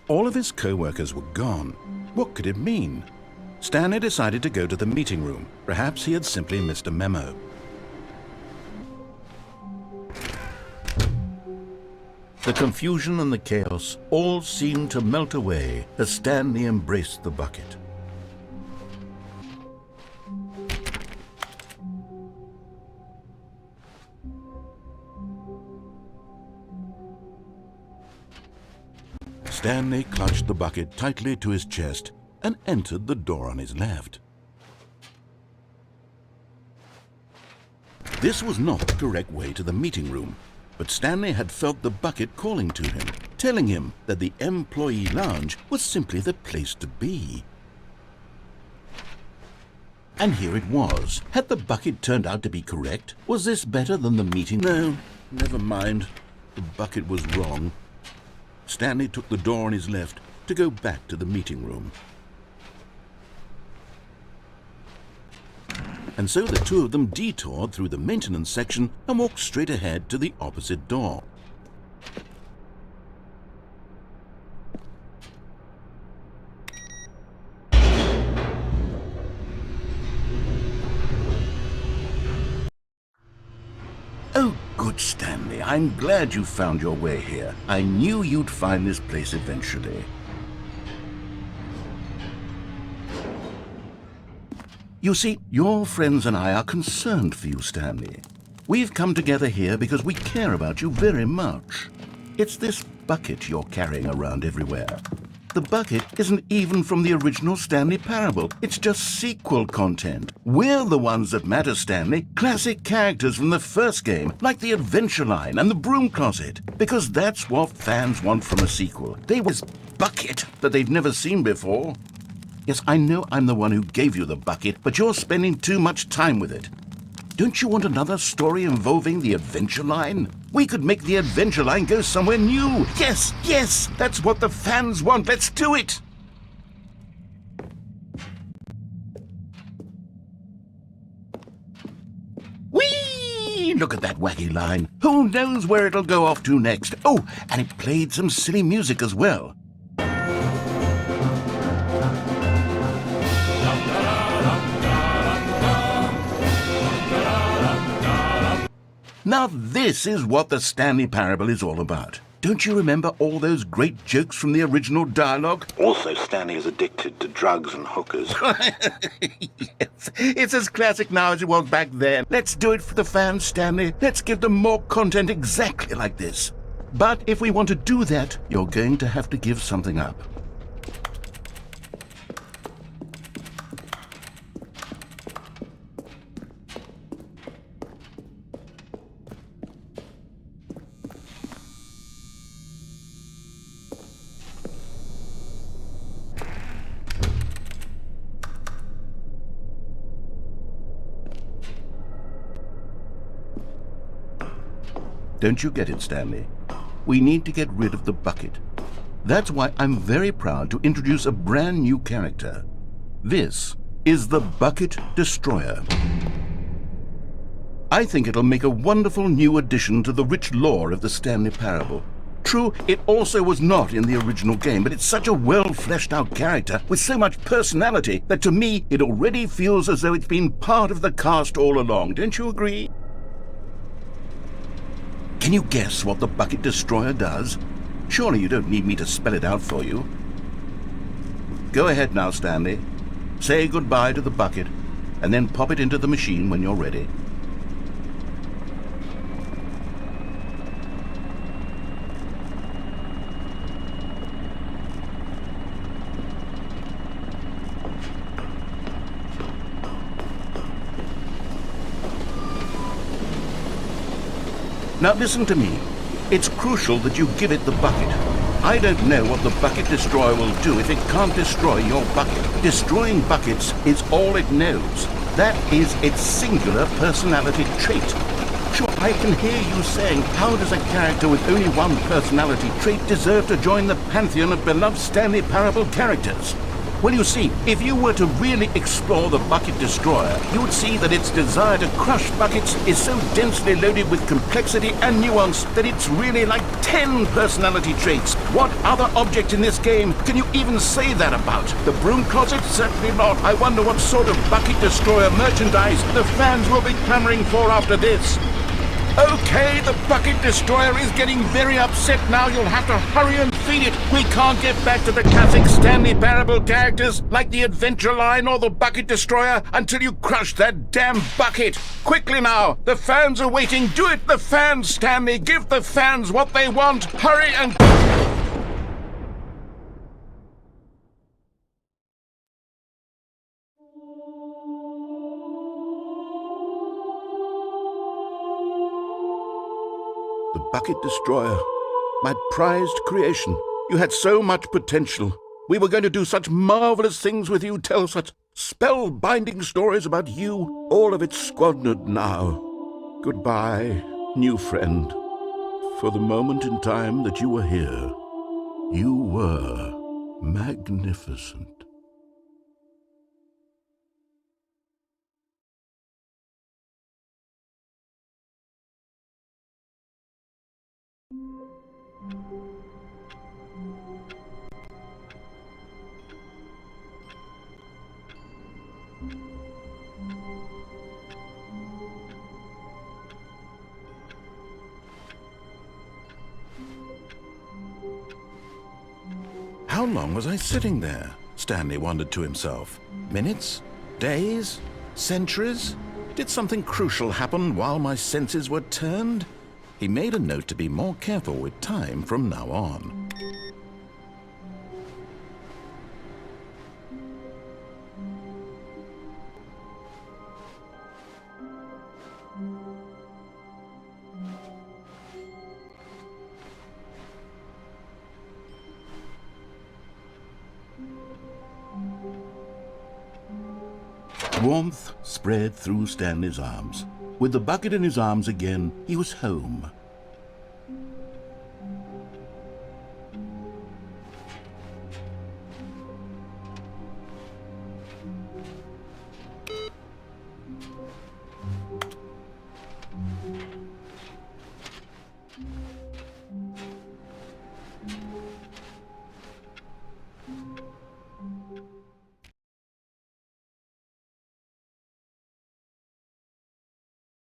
All of his co-workers were gone. What could it mean? Stanley decided to go to the meeting room. Perhaps he had simply missed a memo. The confusion and the chaos all seemed to melt away as Stanley embraced the bucket. Stanley clutched the bucket tightly to his chest and entered the door on his left. This was not the correct way to the meeting room, but Stanley had felt the bucket calling to him, telling him that the employee lounge was simply the place to be. And here it was. Had the bucket turned out to be correct? Was this better than the meeting? No, never mind. The bucket was wrong. Stanley took the door on his left to go back to the meeting room. And so the two of them detoured through the maintenance section and walked straight ahead to the opposite door. Oh, good, Stanley. I'm glad you found your way here. I knew you'd find this place eventually. You see, your friends and I are concerned for you, Stanley. We've come together here because we care about you very much. It's this bucket you're carrying around everywhere. The bucket isn't even from the original Stanley Parable. It's just sequel content. We're the ones that matter, Stanley. Classic characters from the first game, like the Adventure Line and the Broom Closet. Because that's what fans want from a sequel. They want this bucket that they've never seen before. Yes, I know I'm the one who gave you the bucket, but you're spending too much time with it. Don't you want another story involving the Adventure Line? We could make the Adventure Line go somewhere new. Yes, yes, that's what the fans want. Let's do it. Whee! Look at that wacky line. Who knows where it'll go off to next? Oh, and it played some silly music as well. Now this is what the Stanley Parable is all about. Don't you remember all those great jokes from the original dialogue? Also, Stanley is addicted to drugs and hookers. Yes, it's as classic now as it was back then. Let's do it for the fans, Stanley. Let's give them more content exactly like this. But if we want to do that, you're going to have to give something up. Don't you get it, Stanley? We need to get rid of the bucket. That's why I'm very proud to introduce a brand new character. This is the Bucket Destroyer. I think it'll make a wonderful new addition to the rich lore of the Stanley Parable. True, it also was not in the original game, but it's such a well-fleshed-out character with so much personality that to me it already feels as though it's been part of the cast all along. Don't you agree? Can you guess what the Bucket Destroyer does? Surely you don't need me to spell it out for you. Go ahead now, Stanley. Say goodbye to the bucket, and then pop it into the machine when you're ready. Now listen to me. It's crucial that you give it the bucket. I don't know what the Bucket Destroyer will do if it can't destroy your bucket. Destroying buckets is all it knows. That is its singular personality trait. Sure, I can hear you saying, how does a character with only one personality trait deserve to join the pantheon of beloved Stanley Parable characters? Well, you see, if you were to really explore the Bucket Destroyer, you would see that its desire to crush buckets is so densely loaded with complexity and nuance that it's really like 10 personality traits. What other object in this game can you even say that about? The broom closet? Certainly not. I wonder what sort of Bucket Destroyer merchandise the fans will be clamoring for after this. Okay, the Bucket Destroyer is getting very upset now. You'll have to hurry and feed it. We can't get back to the classic Stanley Parable characters like the Adventure Line or the Bucket Destroyer until you crush that damn bucket. Quickly now, the fans are waiting. Do it, the fans, Stanley. Give the fans what they want. Hurry and... The Bucket Destroyer, my prized creation. You had so much potential. We were going to do such marvelous things with you, tell such spell-binding stories about you. All of it squandered now. Goodbye, new friend. For the moment in time that you were here, you were magnificent. How long was I sitting there? Stanley wondered to himself. Minutes? Days? Centuries? Did something crucial happen while my senses were turned? He made a note to be more careful with time from now on. Warmth spread through Stanley's arms. With the bucket in his arms again, he was home.